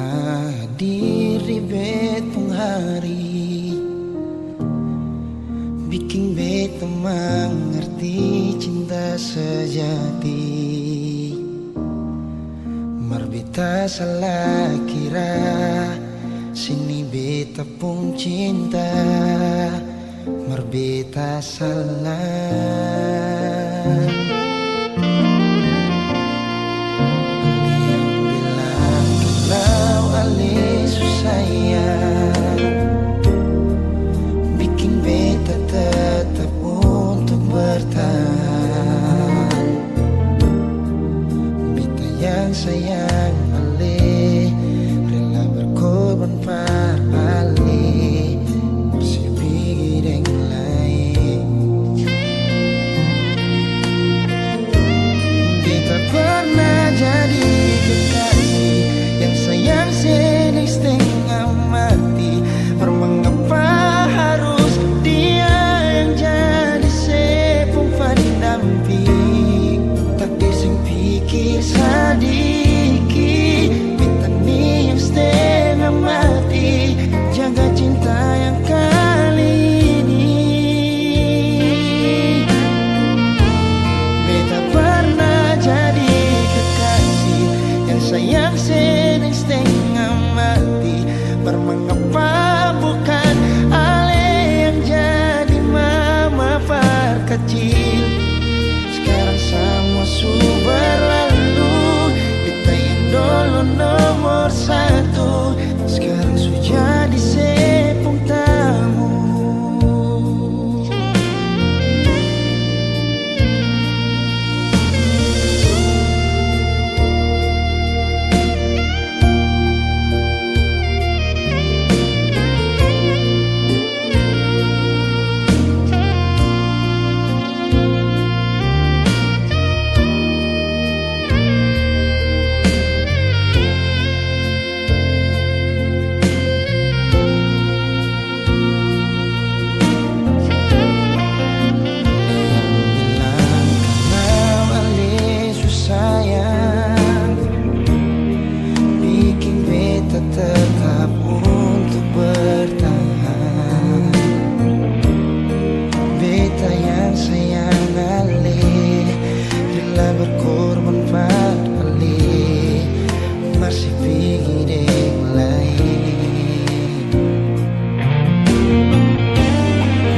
hadir di betong hari, bikin beta mengerti cinta sejati. Marbeta salah kira, sini beta pun cinta. Marbeta salah. Sayang, bikin beta tetap untuk bertahan. Beta yang sayang ale, rela berkorban par ale, bersih yang lain. Beta pernah jadi kekasih yang sayang setengah mati. Mengapa harus dia yang jadi sepung pendamping? Tak dising pikir sadiki, beta ni yang setengah mati. Jaga cinta yang kali ini. Beta pernah jadi kekasih yang sayang setengah mati. Mengapa bukan ale yang jadi mama perkecil? Sekarang semua sudah berlalu, beta yang dulu nomor satu, sekarang sudah jadi sepung tamu. Tetap untuk bertahan. Beta yang sayang ale, rela berkorban pada ale, masih pingin yang lain.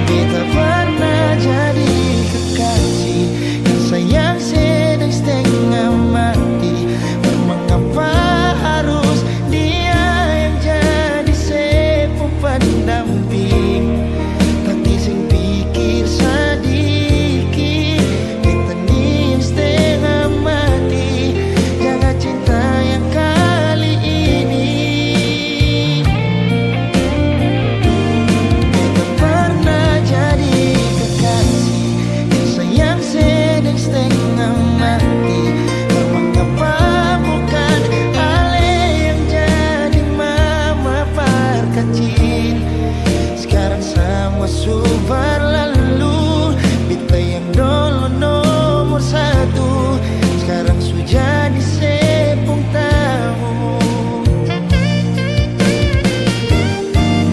Beta pernah jadi kekasih yang sayang setengah mati. Mengapa harus pendamping? Tak dising pikir sadiki, beta ni yang setengah mati. Jaga cinta yang kali ini. Beta pernah jadi kekasih yang sayang setengah mati. Mengapa bukan ale yang jadi mama perkecil? Sekarang semua sudah berlalu, beta yang dulu nomor satu, sekarang sudah jadi sepung tamu.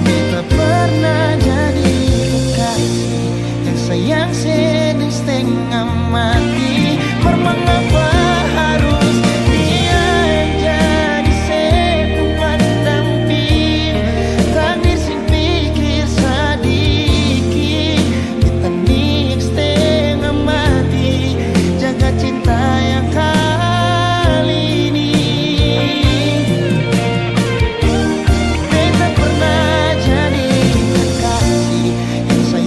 Beta pernah jadi kekasih yang sayang setengah mati. Mengapa harus dia yang jadi sepung pendamping? Tak dising pikir sadiki, beta ni yang setengah mati. Jaga cinta yang kali ini. Beta pernah jadi kekasih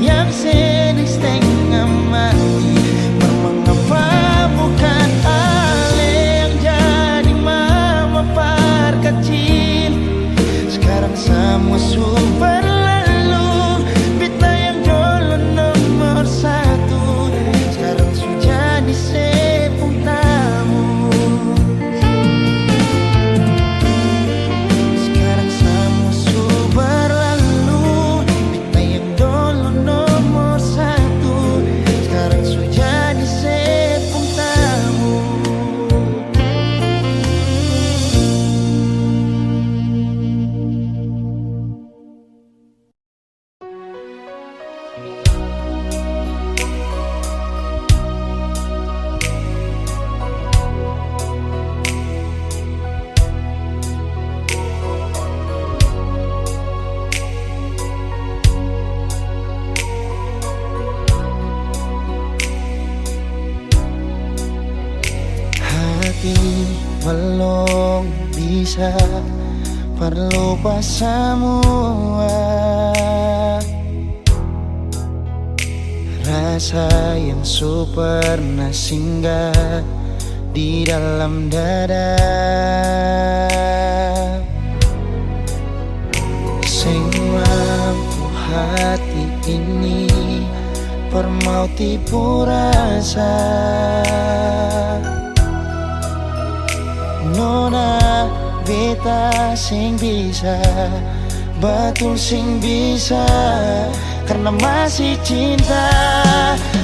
yang sayang setengah mati. Mengapa bukan ale yang jadi mama perkecil? Sekarang semua sudah berlalu, beta yang dulu nomor satu, sekarang sudah jadi sepung tamu. Sekarang semua sudah berlalu, beta yang dulu nomor satu, sekarang sudah jadi sepung tamu. bisa perlupa semua. Rasa yang pernah singgah di dalam dada, sing mampu hati ini permau tipu rasa. Nona beta sing bisa, betul sing bisa, karena masih cinta.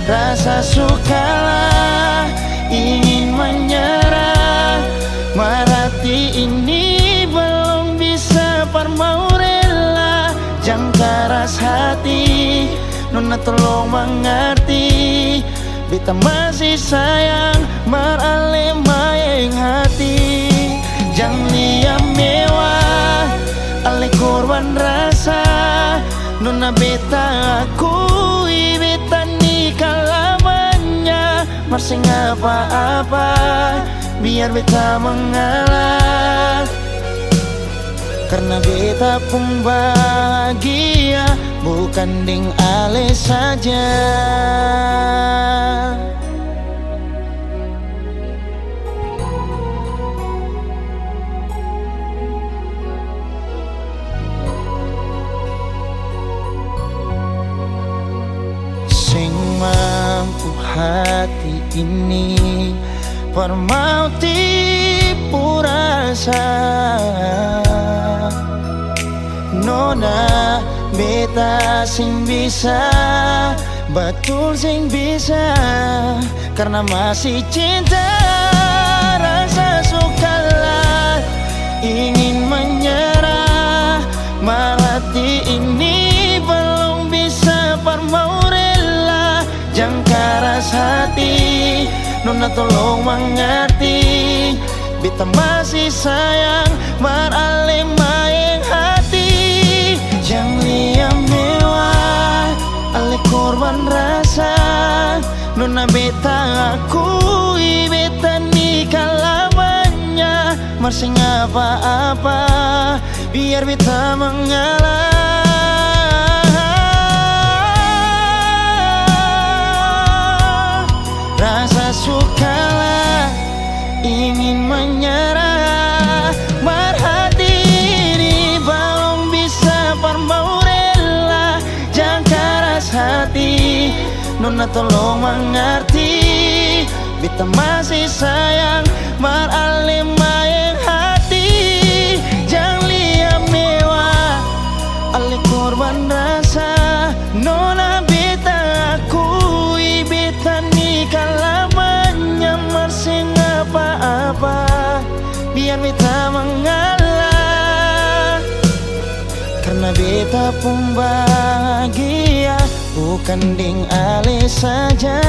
Rasa sukalah ingin menyerah, marati ini belum bisa parmau rela. Jangan keras hati, Nona tolong mengerti, beta masih sayang marale maeng hati. Jangan liam mewah, ale korban rasa. Nona beta akui, beta nikah lamanya, marsing apa-apa biar beta mengalah. Karena beta pun bahagia, bukan ding ale saja. Sing mampu hati ini permau tipu rasa. Nona beta sing bisa, betul sing bisa, karena masih cinta. Rasa sukalah ingin menyerah, marati ini belum bisa parmau rela. Jangan keras hati, Nona tolong mengerti, beta masih sayang marale maeng hati. Jangan liam mewah, ale korban rasa. Nona beta akui, beta nikah lamanya, marsing apa-apa biar beta mengalah. Rasa sukalah ingin menyerah, marhati ini belum bisa parmau rela. Jangan keras hati, Nona tolong mengerti, beta masih sayang marale maeng hati. Jangan liam mewah, ale korban rasa. Nona beta akui, beta nikah lamanya, marsing apa-apa biar beta mengalah. Karena beta pun bahagia, bukan ding ale saja.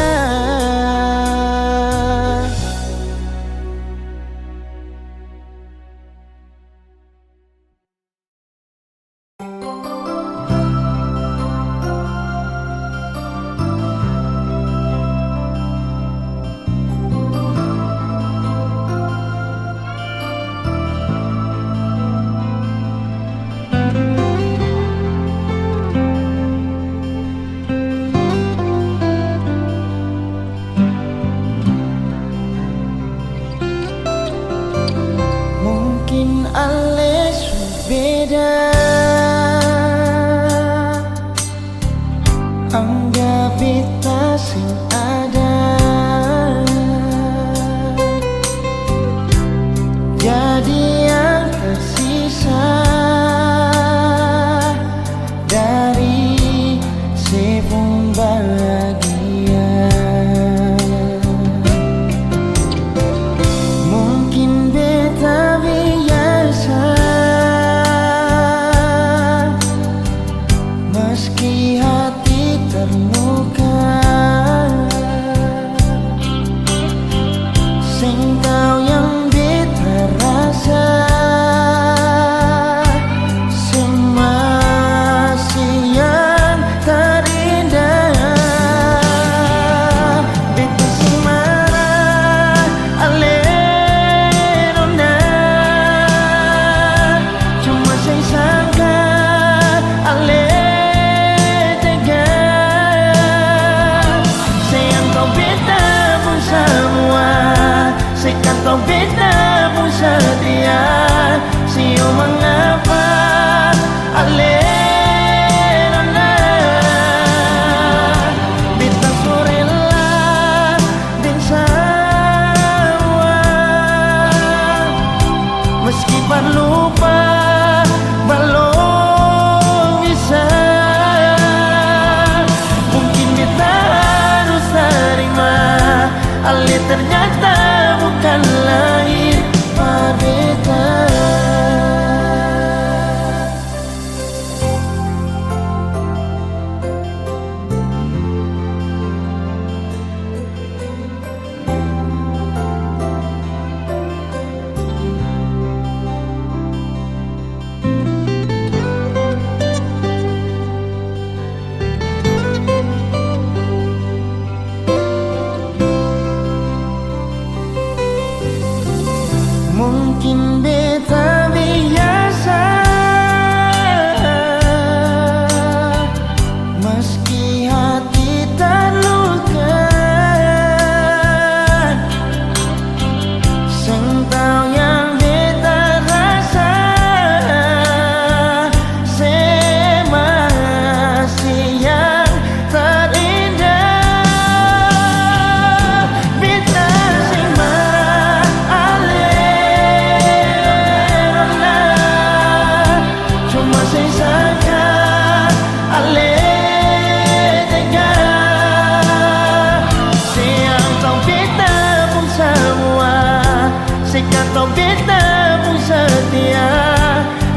tau beta pun setia.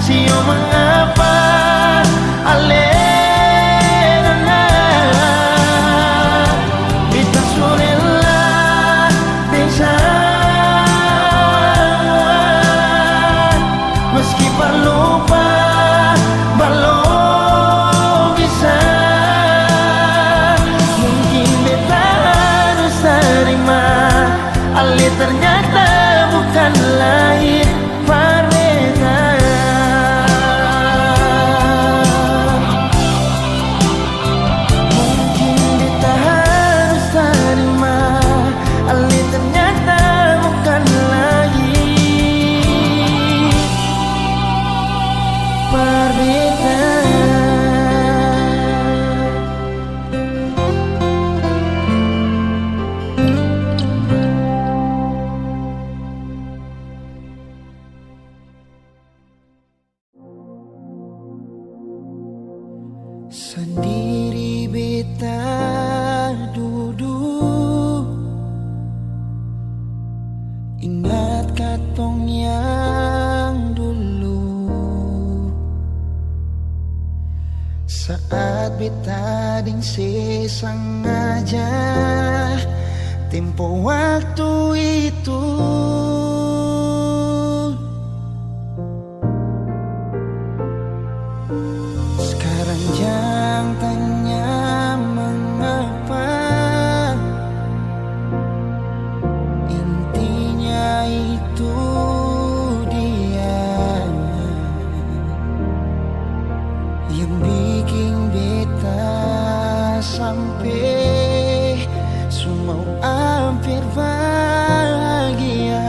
Sio mengapa alena beta sorella desa. Meski berlupa belum bisa, mungkin beta harus terima Ale ternyata bukan lahir berbeda. Mungkin beta harus terima Ale ternyata bukan lahir berbeda. Sendiri beta duduk, ingat katong yang dulu. Saat beta ding sengaja tempo waktu itu. Sekarang jangan tanya mengapa, intinya itu dia yang bikin beta sampai semua hampir bahagia.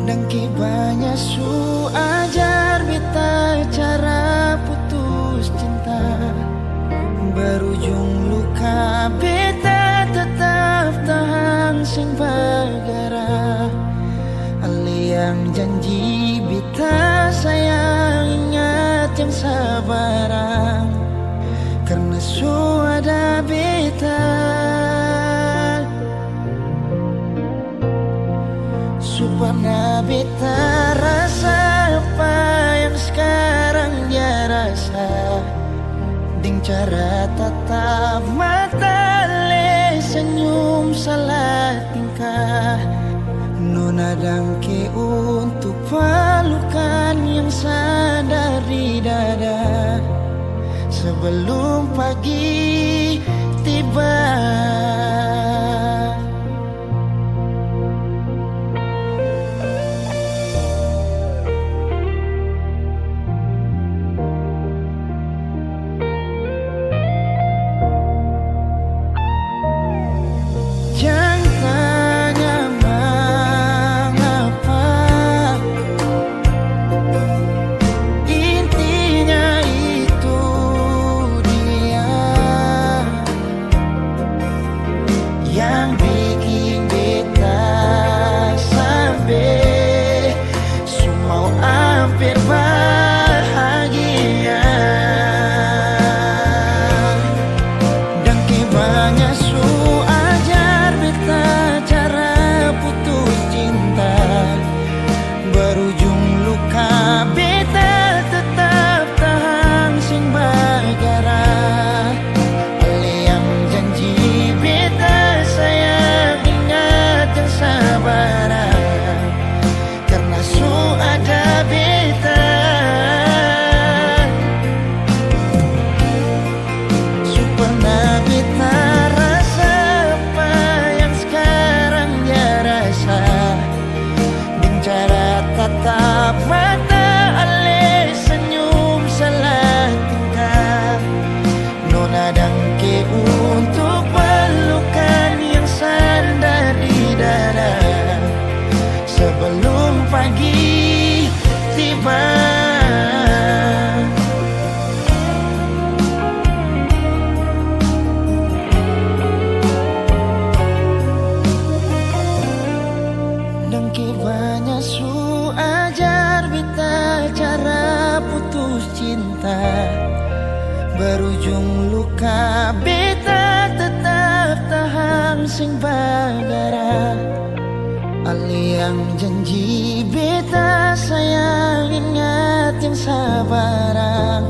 Dan banyak su ajar beta cara putus cinta, berujung luka beta tetap tahan sing bagara. Ale yang janji beta sayang ingat yang sabarang, karena su ada beta. Supaya beta rasa apa yang sekarang dia rasa, ding cara tatap mata le senyum salah tingkah. Nona dangke untuk pelukan yang sadar di dada sebelum pagi tiba. Tatap mata ale senyum salah tingkah. Nona dangke untuk pelukan yang sandar di dada sebelum pagi tiba. Dangke banyak su ajar beta cara putus cinta, berujung luka beta tetap tahan sing bagara. yang janji beta sayang ingat yang sabarang,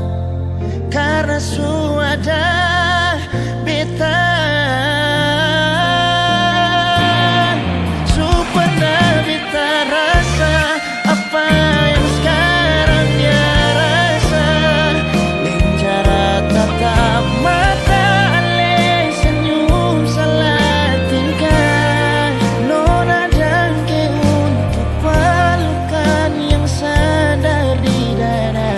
karena sudah beta supaya beta rasa apa yang sekarang dia rasa. Lencara tatap mata ale senyum salah tingkah, nona dangke untuk pelukan yang sadar di dada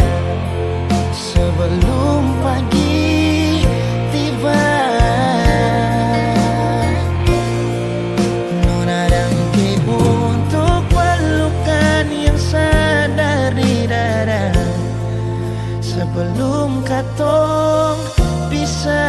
sebelum pagi tiba. Nona dangke untuk pelukan yang sadar di dada sebelum katong bisa.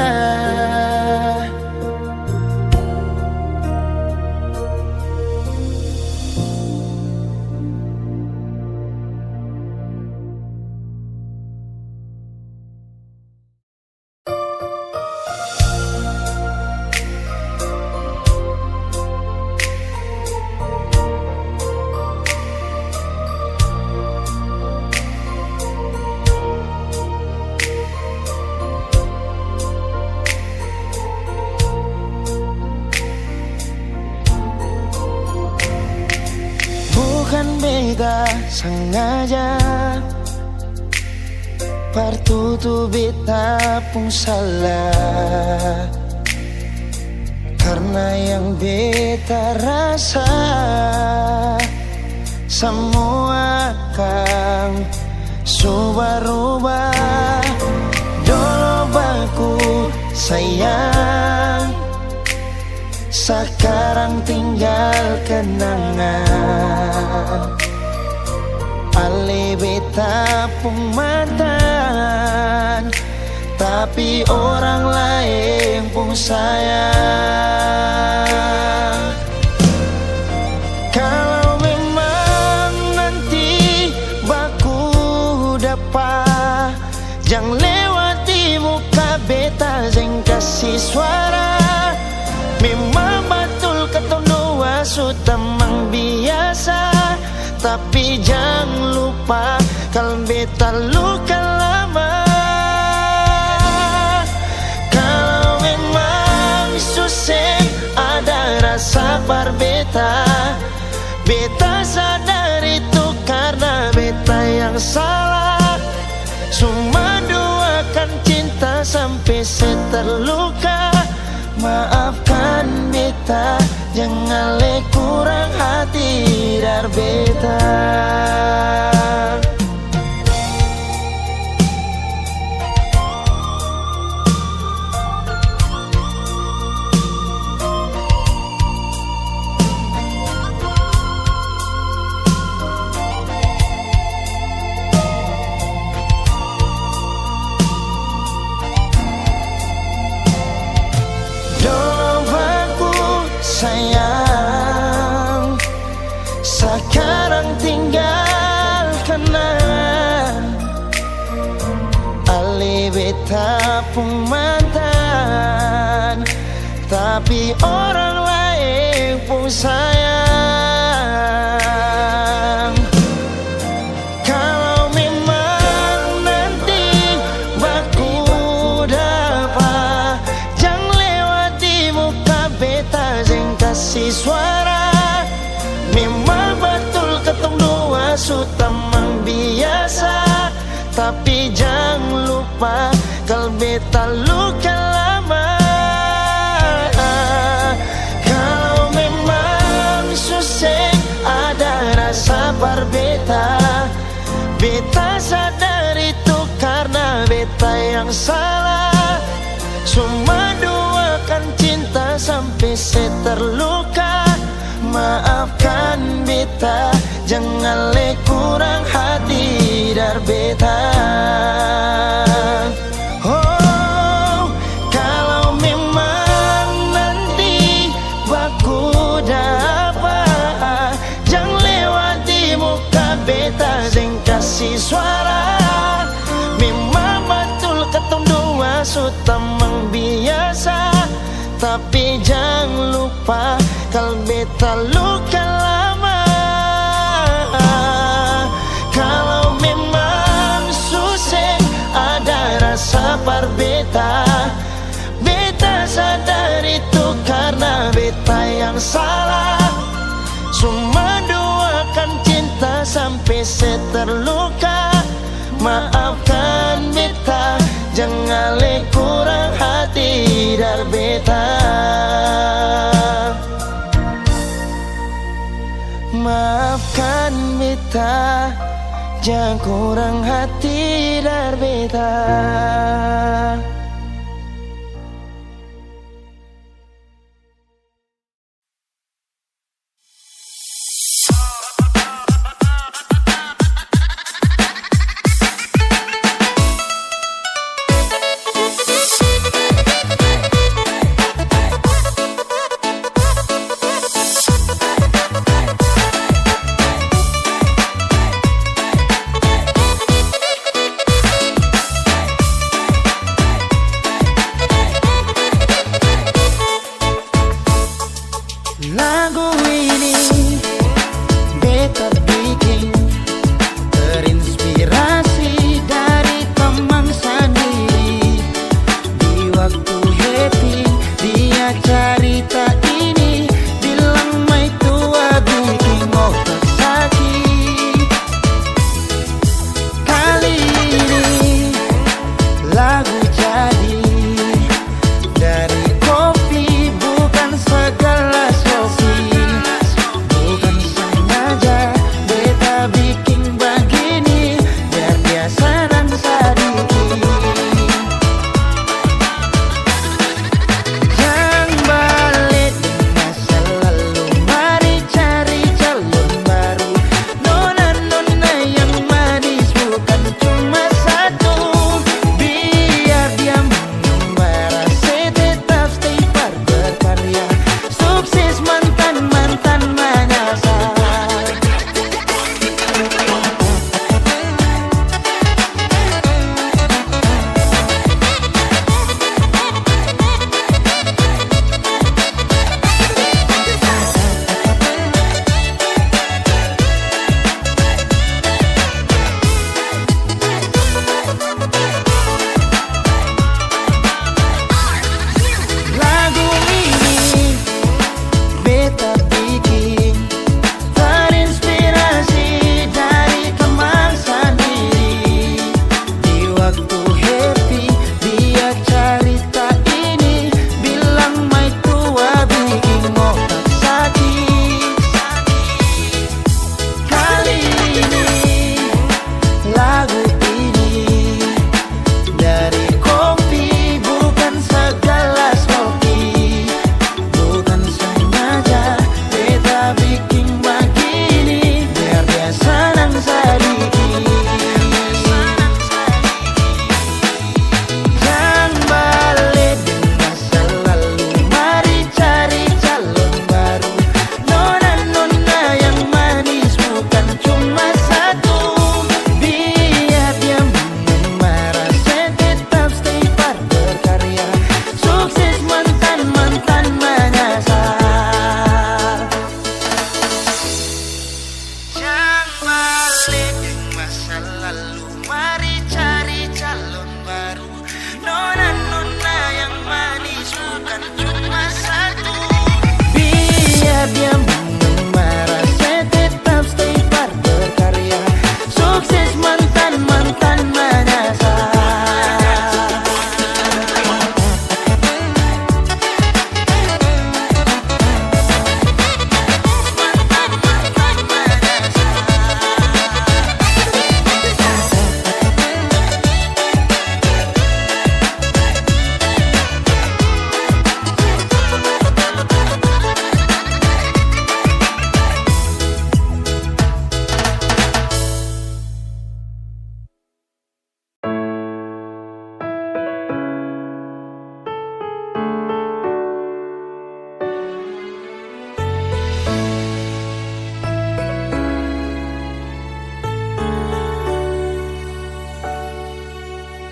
Bukan beta sengaja, partutu beta pun salah, karena yang beta rasa semua akan subah-rubah. Dulu baku sayang, sekarang tinggal kenangan. Ale beta pun mantan, tapi orang lain pun sayang. Kalau memang nanti baku dapat, jangan lewati muka beta, jangan kasih suara. Memang betul ketemu dua sutamang biasa, tapi jangan lupa kalau beta luka lama. Kalau memang susah ada rasa berbeta, beta sadar itu karena beta yang salah. Cuma doakan cinta sampai terluka. Maafkan beta, jangan le kurang hati dar beta. Sayang, sekarang tinggal kenangan. Ale beta pun mantan, tapi orang lain pun sayang. Kalau memang nanti baku dapat, jangan lewati muka beta, jangan kasih suara. Memang betul ketemu dua sutamang biasa, tapi jangan lupa kalau beta luka lama. Kalau memang susah ada rasa berbeta, beta sadar itu karena beta yang salah. Cuma doakan cinta sampai terluka. Maafkan beta, jangan le kurang hati dar beta. Oh, kalau memang nanti baku dapat, jangan lewati muka beta, jangan kasih suara. Memang betul ketemu dua sutamang biasa, tapi jangan lupa kalau beta luka lama. salah. Cuma doakan cinta sampai seterluka. Maafkan beta, jangan le kurang hati dar beta. Maafkan beta, jangan kurang hati dar beta. Lagu ini beta bikin terinspirasi dari teman sendiri. Di waktu happy dia cerita ini, bilang mai tua bikin otak sakit. Kali ini lagu jadi dari kopi, bukan segelas kopi. Bukan sengaja beta bikin begini, biar dia senang sedikit. Jangan balik di masa lalu, mari cari calon baru. Nona-nona yang manis bukan cuma satu, biar dia mengembara, saya tetap stay par berkarya. Sukses mantan-mantan menyasar. Lagu ini beta bikin terinspirasi dari teman sendiri. Di waktu happy dia cerita ini, bilang mai tua bikin otak sakit. Kali ini lagu ini dari kopi, bukan segelas kopi. Bukan sengaja beta bikin begini, biar dia senang sedikit. Jangan balik di masa lalu, mari cari calon baru. Nona-nona yang manis bukan cuma satu, biar dia mengembara, saya tetap stay par berkarya. Sukses mantan-mantan menyasar. Jangan balik di masa lalu, mari cari calon baru. Nona-nona yang manis bukan cuma satu, biar dia mengembara, saya tetap stay par berkarya. Sukses mantan-mantan menyasar.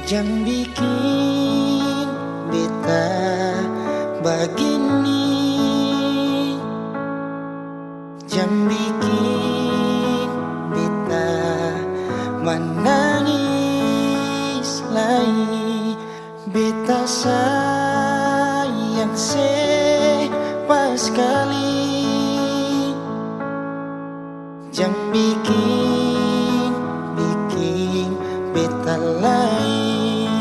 Jangan bikin beta begini, jangan bikin beta menangis lagi. Beta sayang sepas sekali, lain.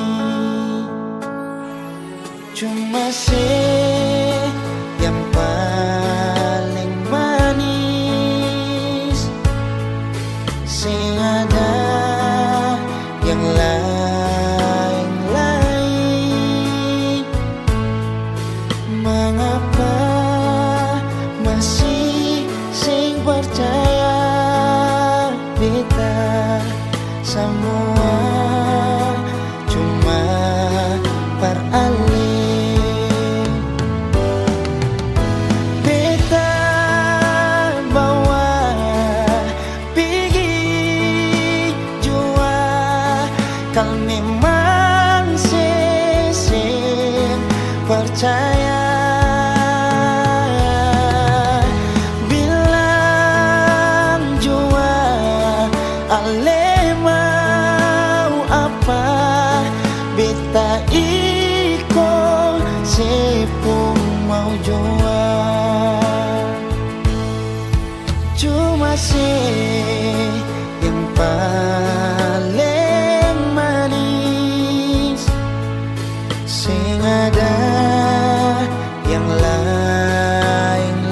Cuma yang paling manis, sing ada yang lain-lain. Mengapa masih sing percaya beta semua cuma peralih. Beta bawa pergi jua, kal memang sesing percaya. Bilang jua ale mau apa, beta iko sepung mau jua. Cuma yang paling manis, sing ada yang lain-lain.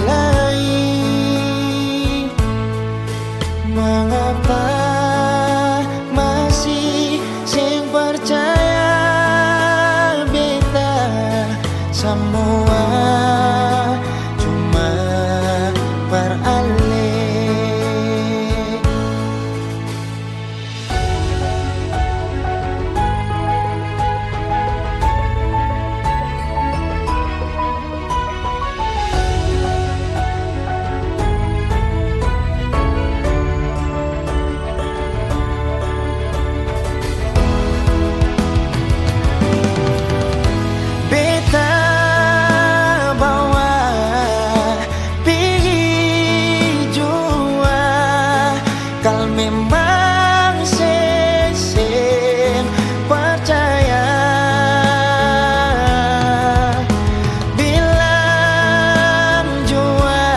Mengapa masih sing percaya beta semua cuma peralih. Beta bawa pergi jua, kal memang sesing percaya. Bilang jua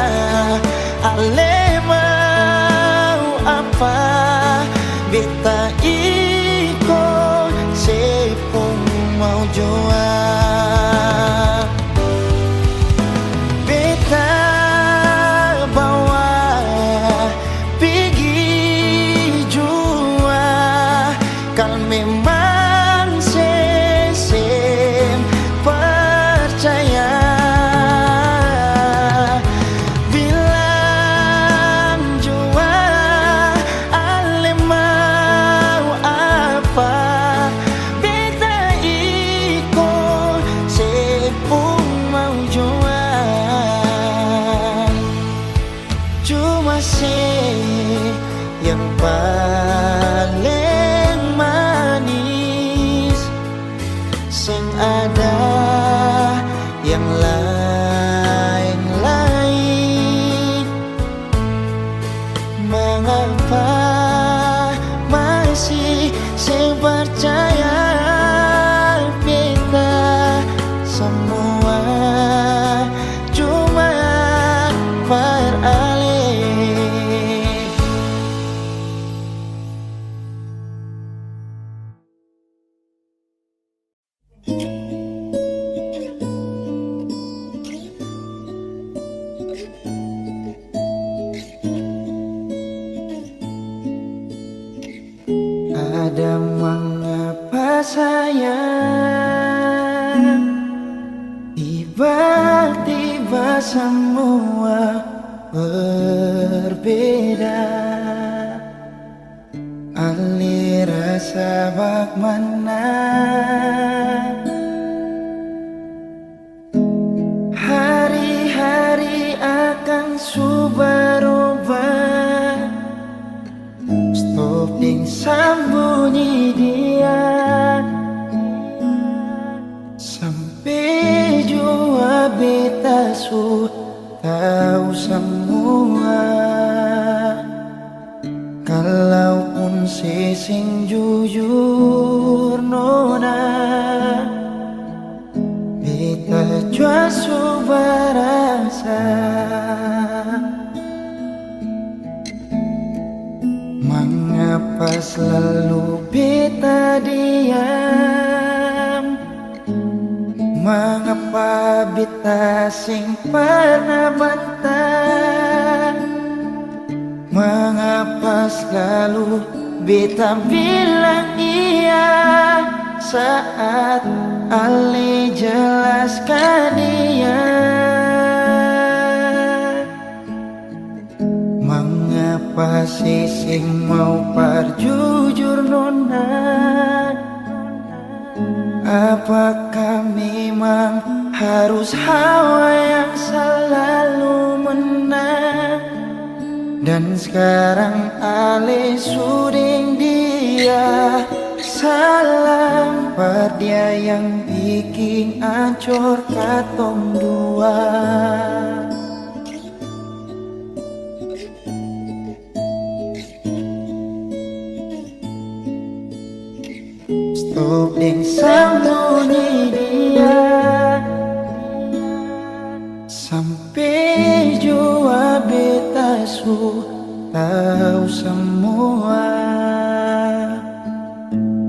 ale mau apa, beta iko sepung mau jua. Beta bawa pergi jua, kal memang sesing percaya. Bilang jua ale mau apa, beta iko sepung mau jua. Cuma yang paling manis, sing ada yang lain-lain. Mengapa masih sing percaya beta semua cuma peralih. Ada mengapa sayang, tiba-tiba semua berbeda. Ali rasa bak mana, hari-hari akan berubah. Stopping sembunyi dia, sampai jua beta su tahu semua. Kalaupun sesing jujur nona, beta jua su berasa. Mengapa selalu beta diam? Mengapa beta sing pernah bantah? Mengapa selalu beta bilang iya saat Ale jelaskan dia? Mengapa sing mau parjujur nona? Apakah memang harus hawa yang selalu menang? Dan sekarang Ale suding dia. Salam buat dia yang bikin ancur katong dua. Stop ding sambunyi dia sampai jua beta su tahu semua.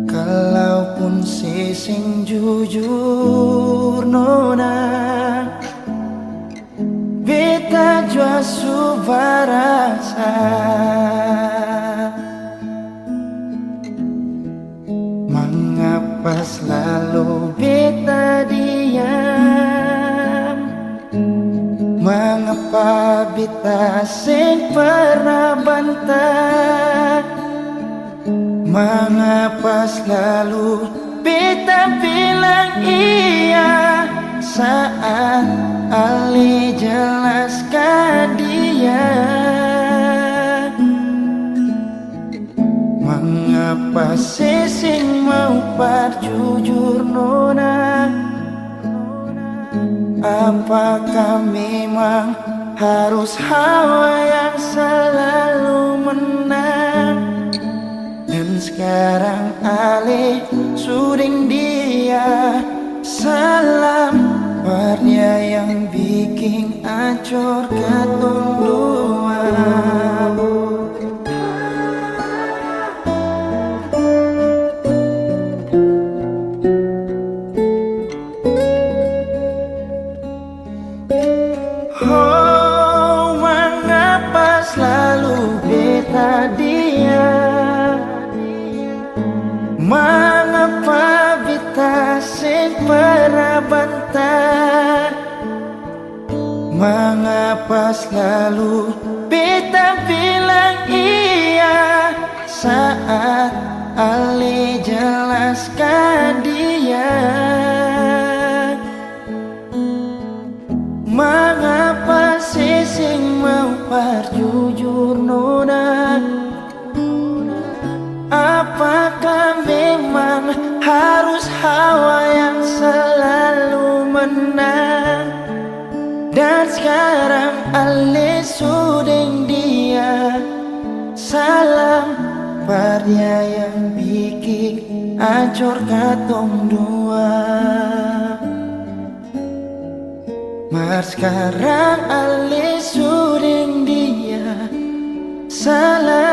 Kalaupun sing jujur nona, beta jua su barasa. Mengapa selalu beta diam? Mengapa beta sing pernah bantah? Mengapa selalu beta bilang iya saat Ale jelaskan dia? Mengapa sing mau parjujur nona? Apakah memang harus hawa yang selalu menang? Dan sekarang Ale suding dia. Salam buat dia yang bikin ancur katong dua. Oh, mengapa selalu beta diam? Mengapa beta sing pernah bantah? Mengapa selalu beta bilang iya saat Ale jelaskan dia? Mengapa sing mau parjujur nona? Apakah memang harus hawa yang selalu menang? Dan sekarang Ale suding dia. Salam buat dia yang bikin ancur katong dua. Mar sekarang Ale suding dia. Salam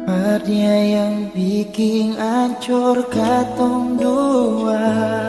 buat dia yang bikin ancur katong dua.